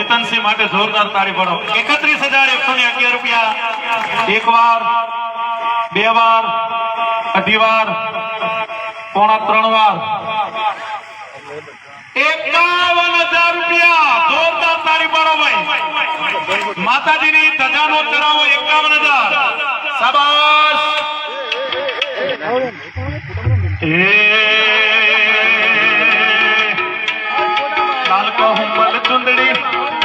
ચેતનસિંહ માટે જોરદાર તાળી પાડો 31,111 રૂપિયા એક વાર બે વાર અઢી વાર પોણા ત્રણ વાર 51,000 રૂપિયા જોરદાર તાળી પાડો ભાઈ માતાજીની ધજાનો ચડાવો 51,000 શાબાશ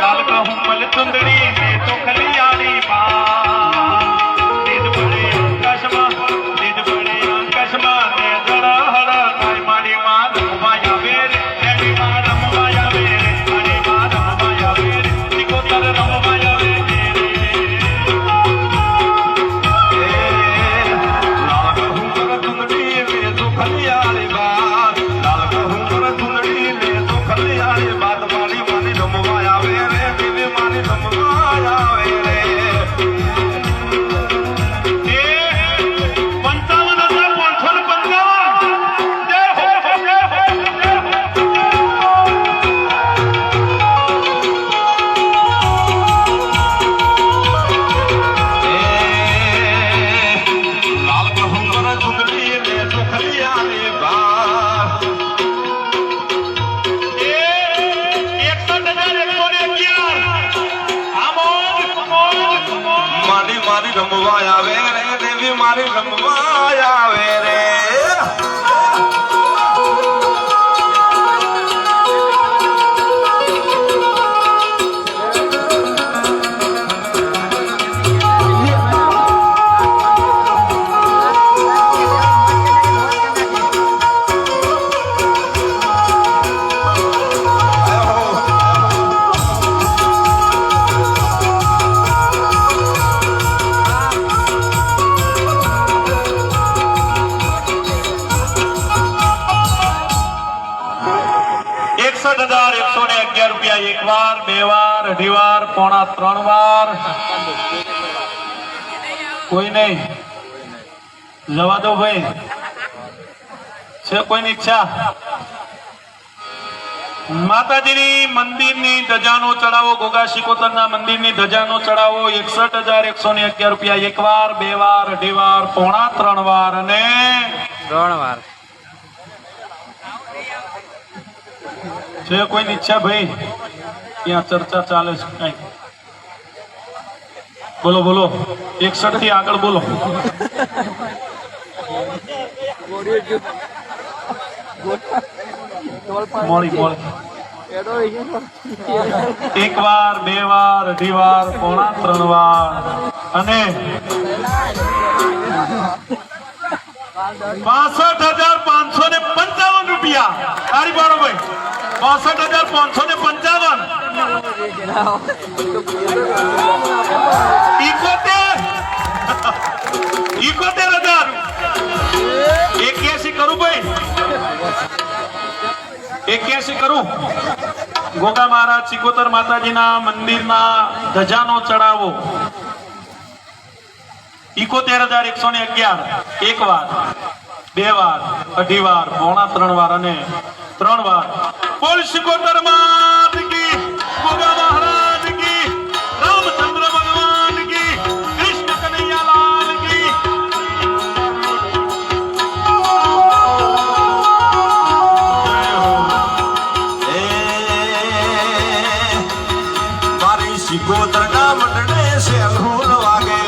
लाल कहूमल चुंदड़ी मैं तो खलियारी तेज बड़े आकाशमा ने जड़ा हड़ा काय मारी मां रमवाया वेरे देवी मां रमवाया वेरे मारी मां रमवाया वेरे सिकोतर रमवाया वेरे लाल कहूमल चुंदड़ी मैं तो खलियारी लाल कहूमल चुंदड़ी मैं तो खलियारी बात मारी मानी रमवाया वेरे देवी मानी रमवाया वेरे 55,555 जय हो लाल कहूमल चुंदड़ी में तो खलियारी बात 61,111 मारी मारी रमवाया वेरे देवी मारी रमवाया वेरे ₹61,111 एक बार बे बार अढ़ी बार पौना त्रण बार कोई नहीं जवा दो भाई कोई इच्छा माताजीनी मंदिरनी धजानो चढ़ावो गोगा शिकोतરના મંદિરની ધજાનો ચડાવો 61,111 રૂપિયા એક વાર બે વાર અઢી વાર પૌણા ત્રણ વાર અને ત્રણ વાર कोई इच्छा भाई यहाँ चर्चा चाले बोलो बोलो 61 थी आगळ बोलो मोड़ी मोड़ी एक बार बे बार अढ़ी बार पौना त्रण बार अने 62,555 રૂપિયા તારી પાડો ભાઈ 62,555 71,000 81 करूं भाई 81 करूं गोगा महाराज चिकोतर माताजीना मंदिरना धजानो चढ़ावो 71,111 एक बार बे बार अढ़ी बार पौना त्रण बार अने त्रण बार बोल शिकोतर मात की गोगा महाराज की रामचंद्र भगवान की कृष्ण कन्हैया लाल की मारी शिकोतर का मंडने से अघूर वागे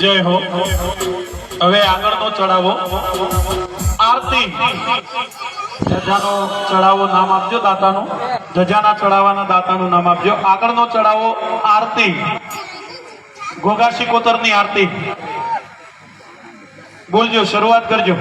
जय हो। હવે આગળનો ચડાવો આરતી ધજાનો ચડાવો નામ આપજો દાતાનું. ધજાના ચડાવવાના દાતાનું નામ આપજો. આગળનો ચડાવો આરતી, ઘોઘા શિકોતરની આરતી. બોલજો, શરૂઆત કરજો.